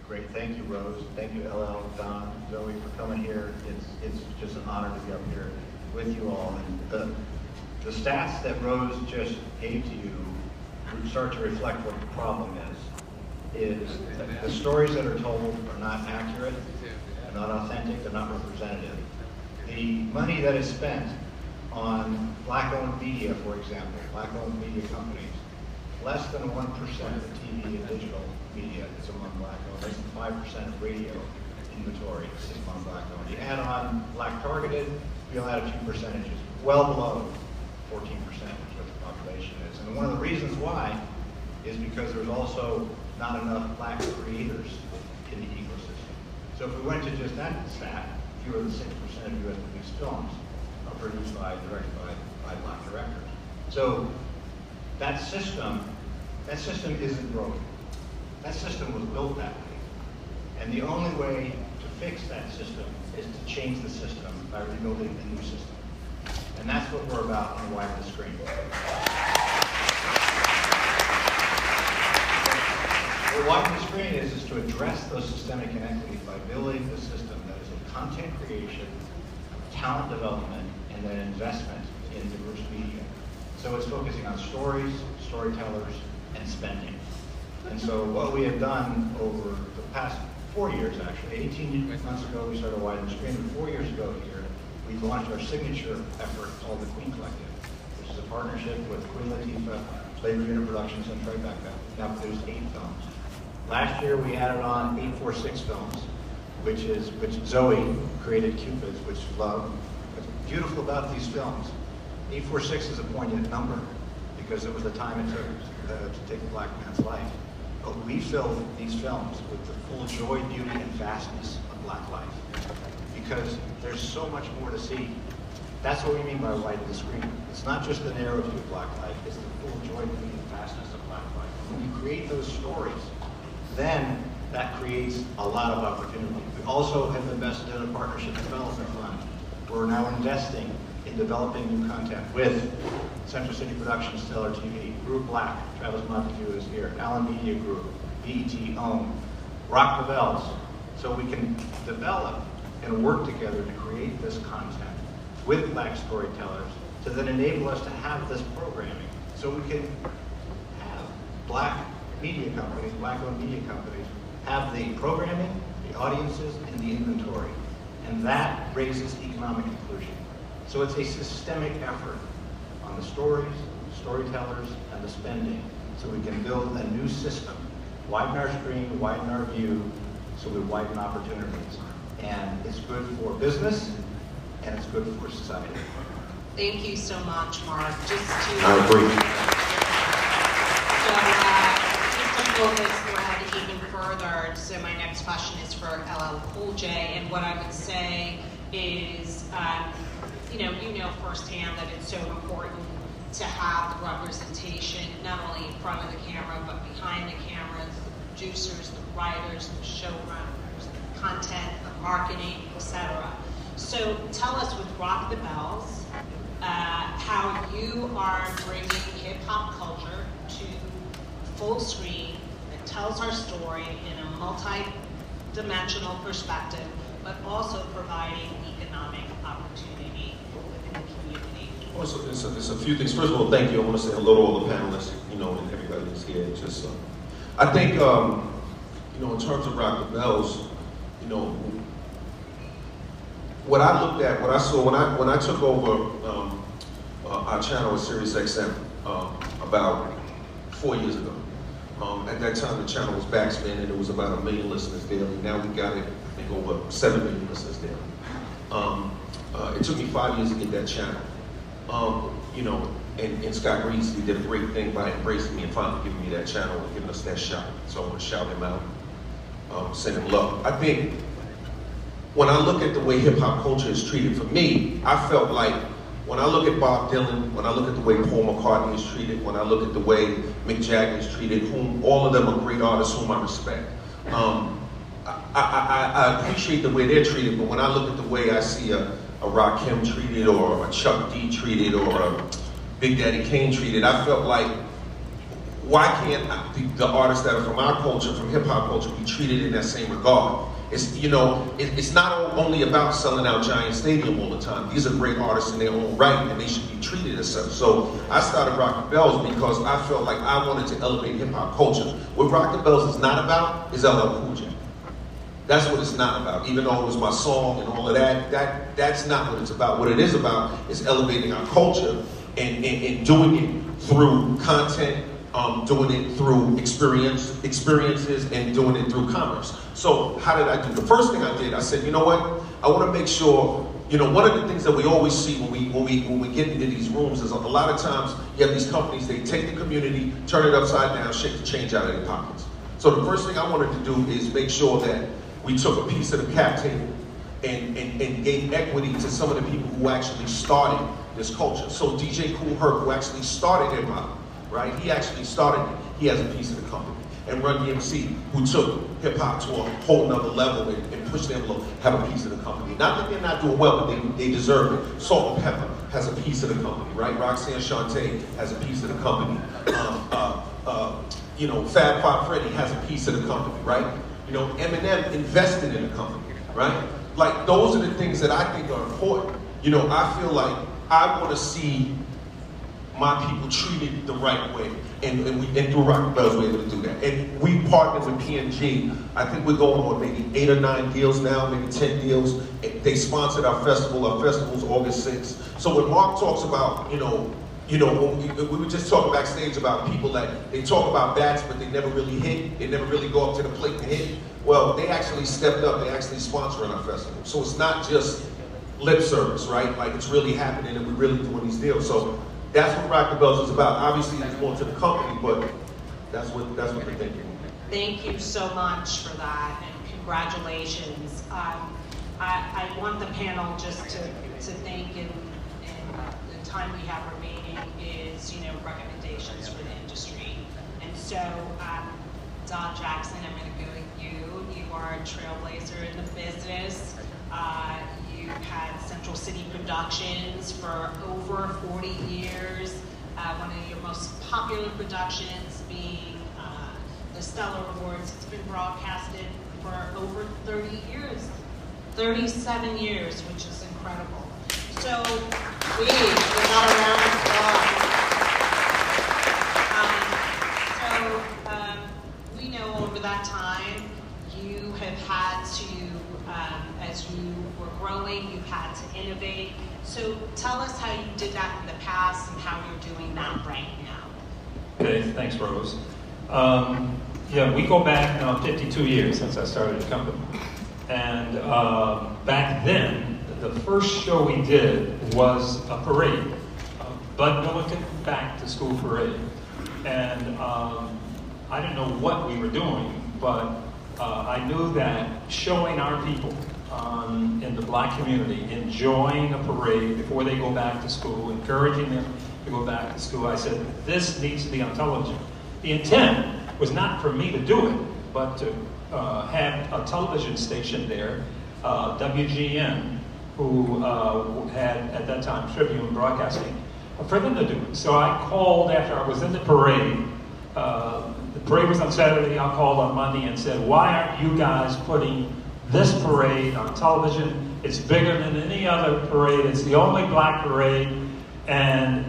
Great, thank you, Rose. Thank you, LL, Don, Zoe, for coming here. It's just an honor to be up here with you all. And the stats that Rose just gave to you start to reflect what the problem is that the stories that are told are not accurate, they're not authentic, they're not representative. The money that is spent on black-owned media, for example, black-owned media companies, less than 1% of TV and digital media is among black-owned. Less than 5% of radio inventory is among black-owned. You add on black-targeted, you'll add a few percentages, well below 14% is what the population is. And one of the reasons why is because there's also not enough black creators in the ecosystem. So if we went to just that stat, fewer than 6% of U.S. produced films are produced by, directed by black directors. So that system isn't broken. That system was built that way. And the only way to fix that system is to change the system by rebuilding a new system. And that's what we're about on Wide the Screen. What Wide the Screen is to address those systemic inequities by building a system that is of content creation, talent development, and then investment in diverse media. So it's focusing on stories, storytellers, and spending. And so what we have done over the past 4 years, actually, 18 months ago we started Wide the Screen, and 4 years ago here, we launched our signature effort called the Queen Collective, which is a partnership with Queen Latifah, Labor Unit Productions, and Tribeca. Now produced 8 films. Last year we added on 846 films, which Zoe created Cupids, which love. What's beautiful about these films, 846 is a poignant number because it was the time it took to take a black man's life. But we filled these films with the full joy, beauty, and vastness of black life because there's so much more to see. That's what we mean by Wide the Screen. It's not just the narrow view of black life, it's the full joy, beauty, and vastness of black life. When you create those stories, then that creates a lot of opportunity. We also have invested in a partnership development fund. We're now investing in developing new content with Central City Productions, Stellar TV, Group Black, Travis Montague is here, Allen Media Group, BET OWN, Rock the Bells. So we can develop and work together to create this content with black storytellers to then enable us to have this programming. So we can have black media companies, black-owned media companies, have the programming, the audiences, and the inventory. And that raises economic inclusion. So it's a systemic effort on the stories, storytellers, and the spending, so we can build a new system, widen our screen, widen our view, so we widen opportunities. And it's good for business, and it's good for society. Thank you so much, Mark. I agree. Just to thread even further, so my next question is for LL Cool J, and what I would say is, you know firsthand that it's so important to have the representation, not only in front of the camera, but behind the camera, the producers, the writers, the showrunners, the content, the marketing, etc. So tell us with Rock the Bells, how you are bringing hip-hop culture to full screen that tells our story in a multi-dimensional perspective, but also providing economic opportunity within the community. Well, it's a few things. First of all, thank you. I want to say hello to all the panelists, and everybody that's here. Just, I think, in terms of Rock the Bells, what I looked at, what I saw when I took over our channel at SiriusXM about 4 years ago. At that time, the channel was backspin, and it was about 1 million listeners daily. Now we got it, I think, over 7 million listeners daily. It took me 5 years to get that channel. And Scott Reese, he did a great thing by embracing me and finally giving me that channel and giving us that shot. So I want to shout him out, send him love. I think when I look at the way hip hop culture is treated, for me, I felt like when I look at Bob Dylan, when I look at the way Paul McCartney is treated, when I look at the way Mick Jagger is treated, whom all of them are great artists whom I respect. I appreciate the way they're treated, but when I look at the way I see a Rakim treated, or a Chuck D treated, or a Big Daddy Kane treated, I felt like why can't the artists that are from our culture, from hip hop culture, be treated in that same regard? It's, you know, it's not only about selling out Giant Stadium all the time. These are great artists in their own right, and they should be treated as such. So I started Rock the Bells because I felt like I wanted to elevate hip hop culture. What Rock the Bells is not about is LL Cool J. That's what it's not about. Even though it was my song and all of that, that's not what it's about. What it is about is elevating our culture and doing it through content, doing it through experiences, and doing it through commerce. So how did I do? The first thing I did, I said, you know what? I want to make sure, you know, one of the things that we always see when we get into these rooms is a lot of times you have these companies, they take the community, turn it upside down, shake the change out of their pockets. So the first thing I wanted to do is make sure that we took a piece of the cap table and gave equity to some of the people who actually started this culture. So DJ Kool Herc, who actually started hip hop, right? He actually started it. He has a piece of the company. And Run DMC, who took hip hop to a whole nother level and pushed the envelope, have a piece of the company. Not that they're not doing well, but they deserve it. Salt and Pepper has a piece of the company, right? Roxanne Shante has a piece of the company. You know, Fab Five Freddy has a piece of the company, right? You know, Eminem invested in the company, right? Like, those are the things that I think are important. You know, I feel like I want to see my people treated the right way. And through Rock the Bells, we're able to do that. And we partnered with P&G. I think we're going on maybe 8 or 9 deals now, maybe 10 deals. They sponsored our festival. Our festival's August 6th. So when Mark talks about, you know, when we were just talking backstage about people that they talk about bats, but they never really hit. They never really go up to the plate to hit. Well, they actually stepped up. They actually sponsoring our festival. So it's not just lip service, right? Like, it's really happening, and we're really doing these deals. So that's what Rock the Bells is about. Obviously, it's more to the company, but that's what they're thinking. Thank you so much for that, and congratulations. I want the panel just to think in the time we have remaining is, you know, recommendations for the industry. And so, Don Jackson, I'm going to go with you. You are a trailblazer in the business. You've had Central City Productions for over 40 years. One of your most popular productions being the Stellar Awards. It's been broadcasted for over 30 years, 37 years, which is incredible. So we got a round of applause. We know over that time you have had to, as you were growing, you had to innovate. So tell us how you did that in the past and how you're doing that right now. Okay, thanks, Rose. Yeah, we go back now 52 years since I started the company. And back then, the first show we did was a parade, Bud Milliken back to school parade. And I didn't know what we were doing, but I knew that showing our people in the black community enjoying a parade before they go back to school, encouraging them to go back to school, I said, this needs to be on television. The intent was not for me to do it, but to have a television station there, WGN, who had, at that time, Tribune Broadcasting, for them to do it. So I called after I was in the parade. The parade was on Saturday. I called on Monday and said, why aren't you guys putting this parade on television? It's bigger than any other parade. It's the only black parade. And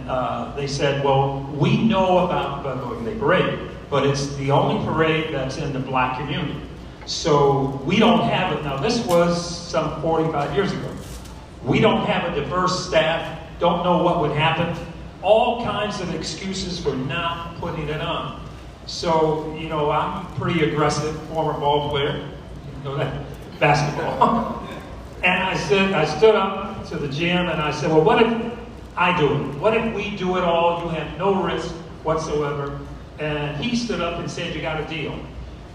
they said, well, we know about the Bud Milliken Day Parade, but it's the only parade that's in the black community. So we don't have it. Now, this was some 45 years ago. We don't have a diverse staff, don't know what would happen. All kinds of excuses for not putting it on. So, you know, I'm pretty aggressive, former ball player, you know that, basketball. And I stood up to the gym and I said, well, what if I do it? What if we do it all? You have no risk whatsoever. And he stood up and said, you got a deal.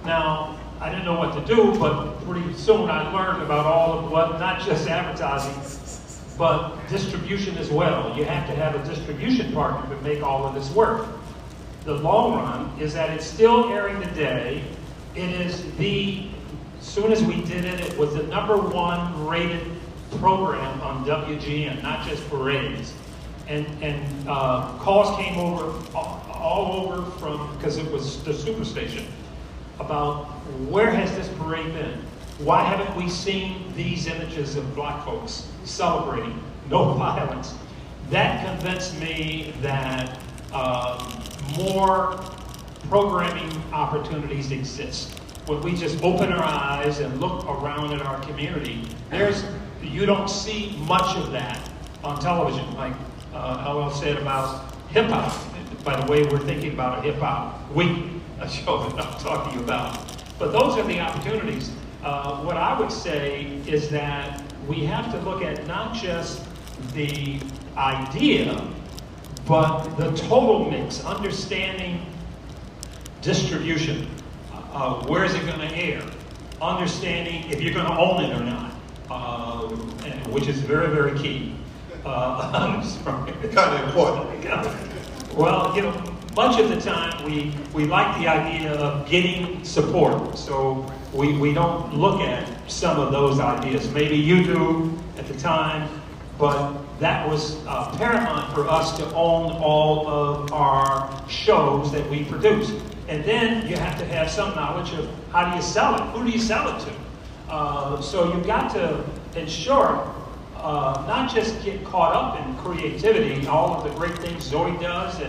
Now, I didn't know what to do, but pretty soon I learned about all of what, not just advertising, but distribution as well. You have to have a distribution partner to make all of this work. The long run is that it's still airing today. It is as soon as we did it, it was the #1 rated program on WGN, not just parades. and calls came over all over from, because it was the superstation, about where has this parade been? Why haven't we seen these images of black folks celebrating no violence? That convinced me that more programming opportunities exist. When we just open our eyes and look around at our community, you don't see much of that on television, like LL said about hip-hop. By the way, we're thinking about a hip-hop week, a show that I'm talking about. But those are the opportunities. What I would say is that we have to look at not just the idea, but the total mix, understanding distribution. Where is it going to air? Understanding if you're going to own it or not, which is very, very key. I'm sorry. Kind of important. Well, you know, much of the time we like the idea of getting support, so we don't look at some of those ideas. Maybe you do at the time, but that was paramount for us to own all of our shows that we produce. And then you have to have some knowledge of how do you sell it? Who do you sell it to? So you've got to, in short, not just get caught up in creativity, all of the great things Zoe does,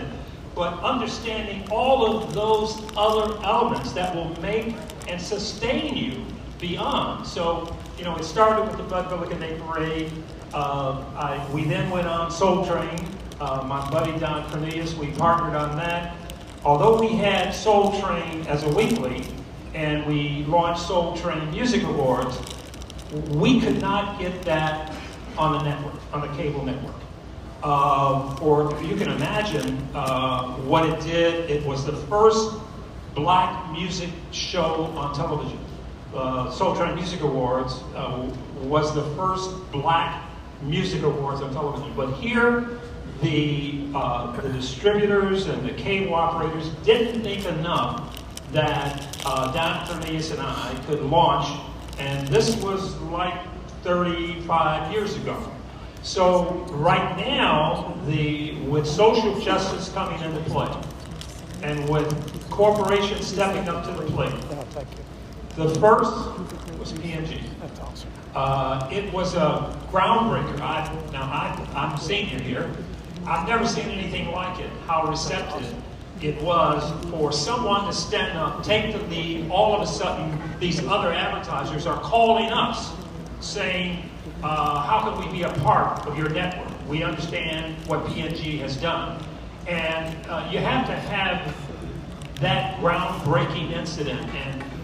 but understanding all of those other elements that will make and sustain you beyond. So, you know, it started with the Bud Billiken Day Parade. We then went on Soul Train. My buddy Don Cornelius, we partnered on that. Although we had Soul Train as a weekly, and we launched Soul Train Music Awards, we could not get that on the network, on the cable network. Or you can imagine what it did. It was the first black music show on television. Soul Train Music Awards was the first black music awards on television. But here, the distributors and the cable operators didn't think enough that Don Cornelius and I could launch, and this was like 35 years ago. So right now, with social justice coming into play, and with corporations stepping up to the plate, the first was PNG. It was a groundbreaker. I'm senior here. I've never seen anything like it, how receptive it was for someone to stand up, take the lead. All of a sudden, these other advertisers are calling us, saying, how can we be a part of your network? We understand what PNG has done. And you have to have that groundbreaking incident.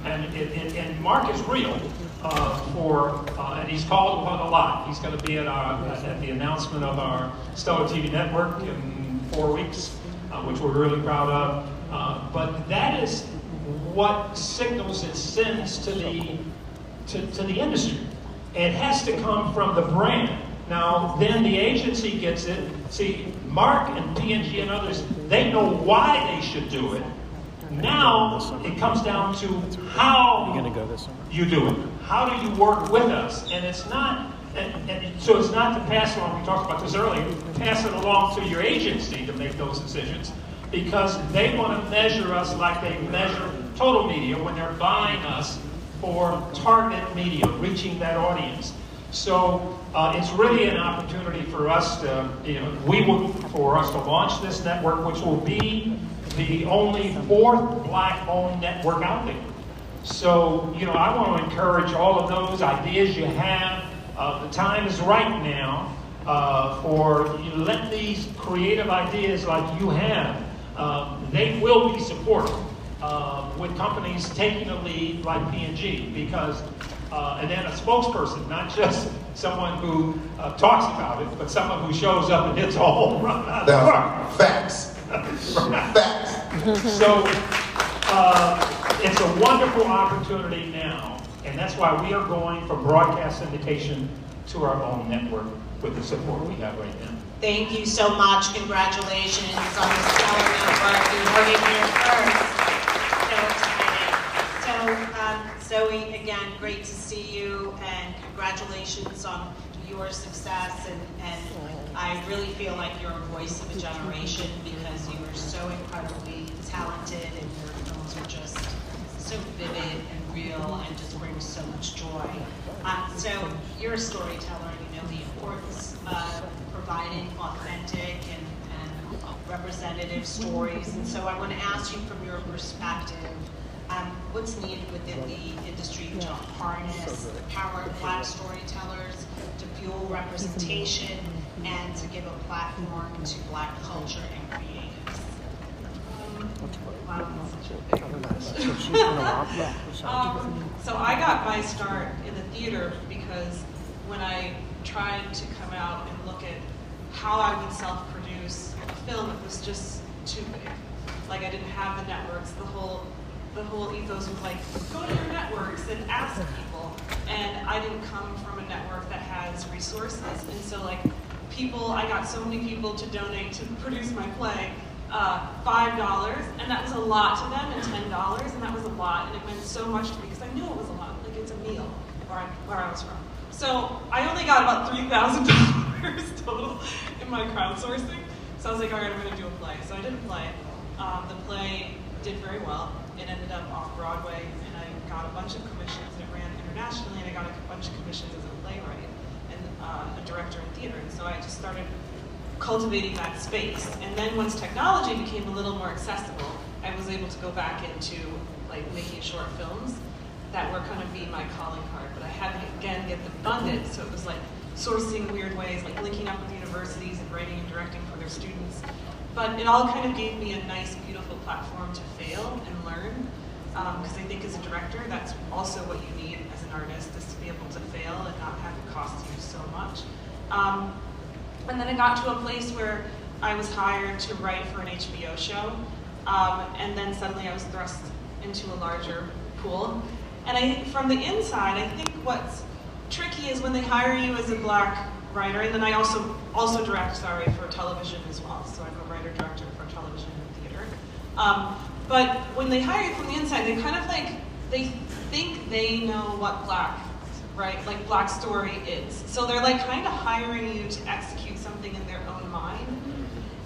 And Mark is real and he's called upon a lot. He's going to be at the announcement of our Stellar TV network in 4 weeks, which we're really proud of. But that is what signals it sends to the industry. It has to come from the brand. Now, then the agency gets it. See, Mark and PNG and others, they know why they should do it. Now, it comes down to how you do it. How do you work with us? And it's not, so it's not to pass along, we talked about this earlier, pass it along to your agency to make those decisions, because they want to measure us like they measure Total Media when they're buying us for targeted media, reaching that audience. So it's really an opportunity for us to, for us to launch this network, which will be the only fourth black-owned network out there. So, I want to encourage all of those ideas you have. The time is right now let these creative ideas like you have, they will be supported with companies taking a lead like PNG, because, and then a spokesperson, not just someone who talks about it, but someone who shows up and hits a home run out of the park. Facts. Facts. So it's a wonderful opportunity now, and that's why we are going from broadcast syndication to our own network with the support we have right now. Thank you so much. Congratulations on the Stellar Network. You heard it here first. So excited. So Zoe, again, great to see you, and congratulations on your success, and I really feel like you're a voice of a generation because you are so incredibly talented, and your films are just so vivid and real and just bring so much joy. So you're a storyteller, and you know the importance of providing authentic and representative stories, and so I want to ask you from your perspective, what's needed within the industry to harness the power of Black storytellers, to fuel representation, and to give a platform to Black culture and creatives? Wow, that's such a big question. So I got my start in the theater because when I tried to come out and look at how I would self-produce a film, it was just too big. Like, I didn't have the networks. The whole ethos was like, go to your networks and ask people. And I didn't come from a network that has resources. And so, like, I got so many people to donate to produce my play, $5, and that was a lot to them, and $10, and that was a lot, and it meant so much to me because I knew it was a lot. Like, it's a meal where I was from. So I only got about $3,000 total in my crowdsourcing. So I was like, all right, I'm going to do a play. So I did a play. The play did very well. It ended up off Broadway, and I got a bunch of commissions, and it ran internationally, and I got a bunch of commissions as a playwright and a director in theater. And so I just started cultivating that space. And then once technology became a little more accessible, I was able to go back into like making short films that were kind of be my calling card. But I had to, again, get them funded, so it was like sourcing weird ways, like linking up with universities and writing and directing for their students. But it all kind of gave me a nice, beautiful platform to fail and learn, because I think as a director, that's also what you need as an artist, is to be able to fail and not have it cost you so much. And then I got to a place where I was hired to write for an HBO show, and then suddenly I was thrust into a larger pool. And from the inside, I think what's tricky is when they hire you as a Black writer, and then I also direct, for television as well. So I'm a writer-director for television and theater. But when they hire you from the inside, they kind of like, they think they know what Black, right? Like Black story is. So they're like kind of hiring you to execute something in their own mind.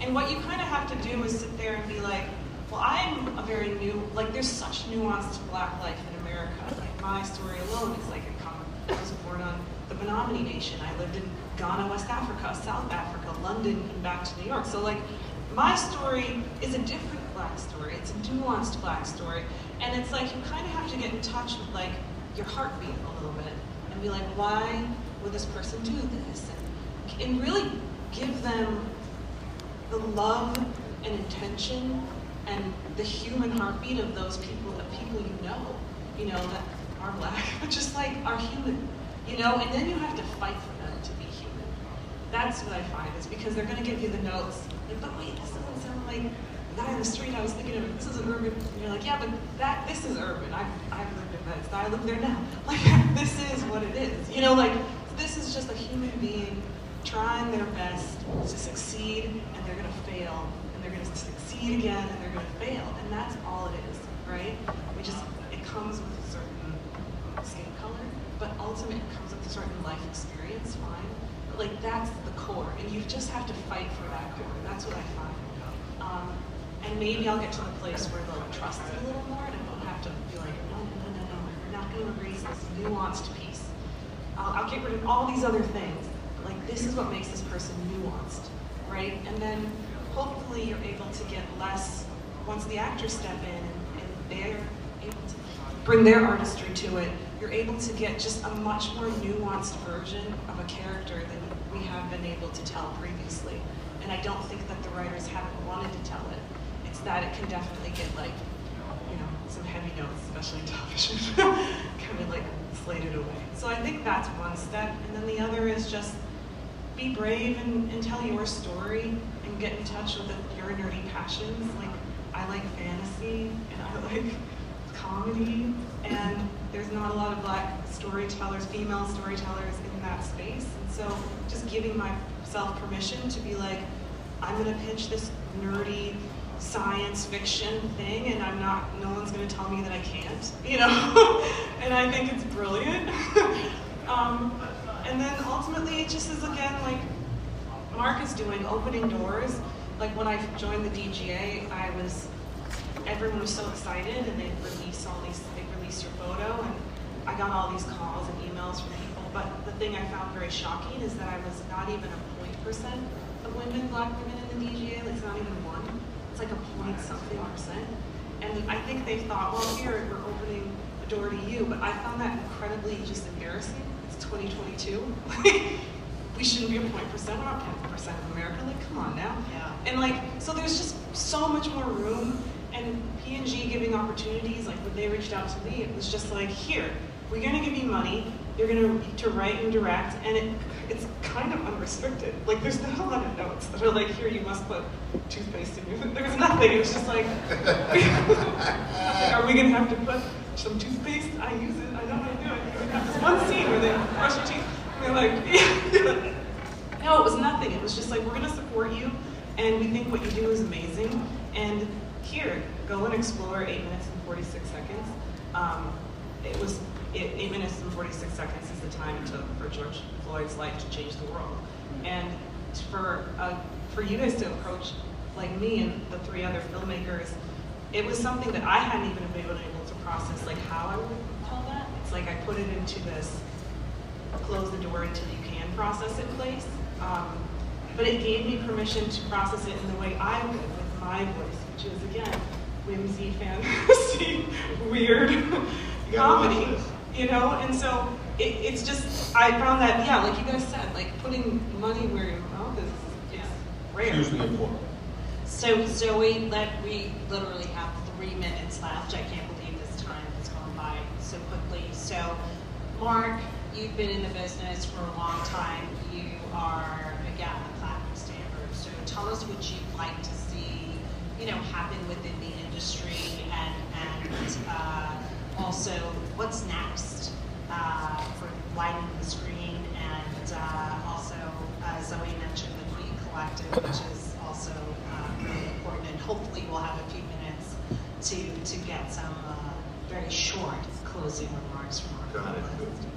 And what you kind of have to do is sit there and be like, well, I'm a very new, like there's such nuance to Black life in America. Like my story alone is like I was born on the Menominee Nation. I lived in Ghana, West Africa, South Africa, London, and back to New York. So like my story is a different Black story. It's a nuanced Black story. And it's like you kind of have to get in touch with like your heartbeat a little bit and be like, why would this person do this? And really give them the love and intention and the human heartbeat of those people, you know, that are Black, but just like are human, you know, and then you have to fight for them to be human. That's what I find, is because they're gonna give you the notes, like, but wait, this doesn't sound like the guy on the street I was thinking of, this is an urban, and you're like, yeah, but this is urban, I've lived in Bed-Stuy, I live there now, like, this is what it is, you know, like, this is just a human being trying their best to succeed, and they're gonna fail, and they're gonna succeed again, and they're gonna fail, and that's all it is, right? It comes with a certain skin color, but ultimately it comes with a certain life experience, fine. But like that's the core, and you just have to fight for that core. That's what I find. And maybe I'll get to a place where they'll trust it a little more, and I won't have to be like, no, we're not going to erase this nuanced piece. I'll get rid of all these other things. But like this is what makes this person nuanced, right? And then hopefully you're able to get less once the actors step in and they're able to bring their artistry to it. You're able to get just a much more nuanced version of a character than we have been able to tell previously. And I don't think that the writers haven't wanted to tell it. It's that it can definitely get like, you know, some heavy notes, especially in television, kind of like slated away. So I think that's one step. And then the other is just be brave and tell your story and get in touch with your nerdy passions. Like, I like fantasy and I like comedy, and there's not a lot of Black storytellers, female storytellers in that space. And so just giving myself permission to be like, I'm gonna pitch this nerdy science fiction thing, and no one's going to tell me that I can't, you know? And I think it's brilliant. And then ultimately it just is, again, like Mark is doing, opening doors. Like when I joined the DGA, everyone was so excited, and they released your photo, and I got all these calls and emails from people. But the thing I found very shocking is that I was not even a 0.% of women, black women in the DGA. Like, it's not even 1. It's like a point something percent. And I think they thought, well, here, we're opening a door to you. But I found that incredibly just embarrassing. It's 2022. We shouldn't be a 0.%. We're not 10% of America. Like, come on now. Yeah. And like, so there's just so much more room. And P&G giving opportunities, like when they reached out to me, it was just like, here, we're gonna give you money, you're gonna to write and direct, and it's kind of unrestricted. Like, there's not a lot of notes that are like, here, you must put toothpaste in your, there was nothing. It was just like, are we gonna have to put some toothpaste? I use it, I know how to do it. We have this one scene where they brush your teeth, and they're like, yeah. No, it was nothing. It was just like, we're gonna support you, and we think what you do is amazing, and here, go and explore 8 minutes and 46 seconds. 8 minutes and 46 seconds is the time it took for George Floyd's life to change the world. And for you guys to approach, like me and the 3 other filmmakers, it was something that I hadn't even been able to process, like how I would tell that. It's like I put it into this close the door until you can process it place. But it gave me permission to process it in the way I would, with my voice, which is, again, whimsy, fantasy, weird comedy, you know? And so it's just, I found that, yeah, like you guys said, like putting money where your mouth is rare. Hugely important. So we literally have 3 minutes left. I can't believe this time has gone by so quickly. So, Mark, you've been in the business for a long time. You are, again, the platinum standard. So tell us what you'd like to see, you know, happen within the industry, and also what's next for widening the screen, and also, Zoe mentioned the Queen Collective, which is also really important, and hopefully we'll have a few minutes to get some very short closing remarks from our Got it.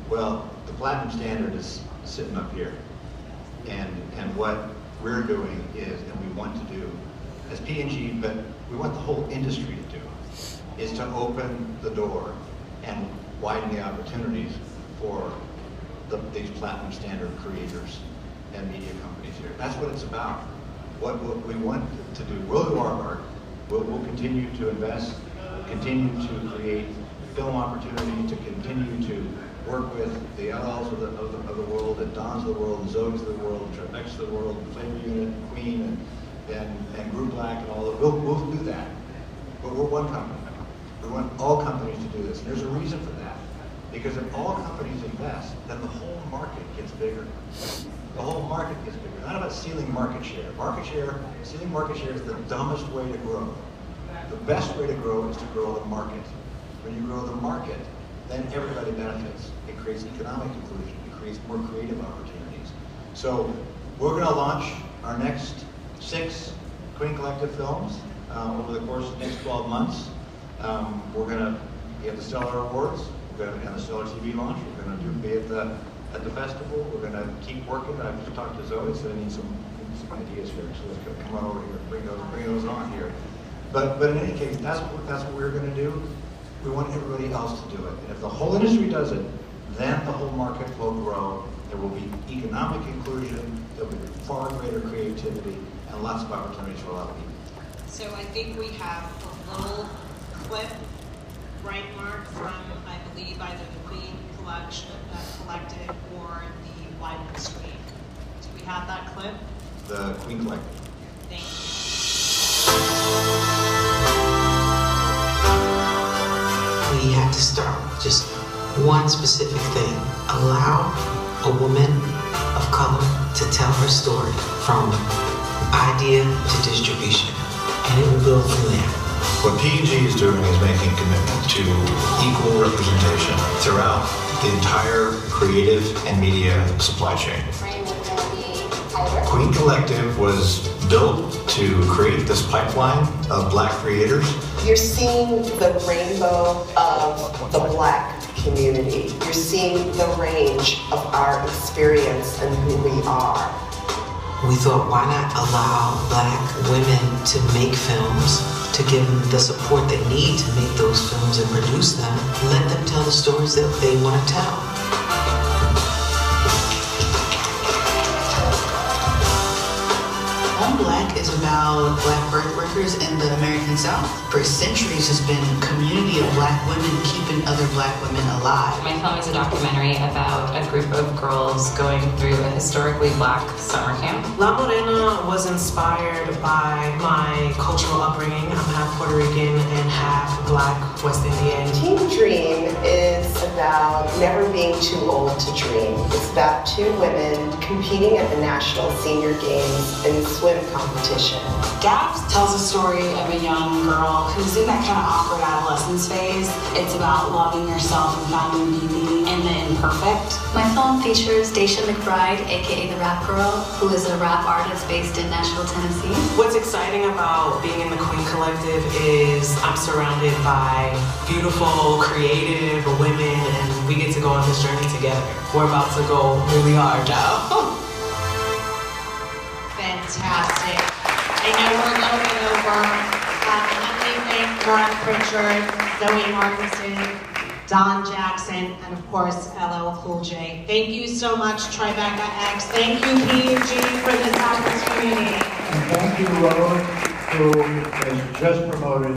Well, the platinum standard is sitting up here, and what we're doing is, and we want to do, as P&G, but we want the whole industry to do, is to open the door and widen the opportunities for these platinum standard creators and media companies here. That's what it's about. What we want to do, we'll do our part. We'll continue to invest, continue to create film opportunities, to continue to work with the LLs of the world, the Dons of the world, the Zoes of the world, Tribeca of the world, Flavor Unit, Queen, and Group Black, and all of it. We'll do that. But we're one company. We want all companies to do this. And there's a reason for that. Because if all companies invest, then the whole market gets bigger. The whole market gets bigger. It's not about stealing market share. Stealing market share is the dumbest way to grow. The best way to grow is to grow the market. When you grow the market, then everybody benefits. It creates economic inclusion. It creates more creative opportunities. So we're going to launch our next 6 Queen Collective films over the course of the next 12 months. We have the Stellar Awards. We're going to have the Stellar TV launch. We're going to be at the festival. We're going to keep working. I've just talked to Zoe, so I need some ideas here. So let's come on over here, bring those on here. But in any case, that's what we're going to do. We want everybody else to do it. And if the whole industry does it, then the whole market will grow. There will be economic inclusion. There will be far greater creativity and lots of opportunities for a lot of people. So I think we have a little clip, right, Mark, from, I believe, either the Queen Collective or the Widening Screen. Do we have that clip? The Queen Collective. Thank you. We have to start with just one specific thing. Allow a woman of color to tell her story from idea to distribution, and it will build from there. What P&G is doing is making a commitment to equal representation throughout the entire creative and media supply chain. Queen Collective was built to create this pipeline of Black creators. You're seeing the rainbow of the Black community. You're seeing the range of our experience and who we are. We thought, why not allow Black women to make films, to give them the support they need to make those films and produce them, let them tell the stories that they want to tell. Home Black is about Black birth workers in the American South. For centuries has been a community of Black women keeping other Black women alive. My film is a documentary about a group of girls going through a historically Black summer camp. La Morena was inspired by my cultural upbringing. I'm half Puerto Rican and half Black West Indian. Teen Dream is about never being too old to dream. It's about two women competing at the National Senior Games in swim competition. Gaps tells a story of a young girl who's in that kind of awkward adolescence phase. It's about loving yourself and finding beauty in the imperfect. My film features Daisha McBride, aka the Rap Girl, who is a rap artist based in Nashville, Tennessee. What's exciting about being in the Queen Collective is I'm surrounded by beautiful, creative women, and we get to go on this journey together. We're about to go really hard, y'all. Fantastic. I know we're a little bit over. Let me thank Mark Pritchard, Zoe Markinson, Don Jackson, and of course, LL Cool J. Thank you so much, Tribeca X. Thank you, P&G, for this opportunity. And thank you, Rowan, who has just promoted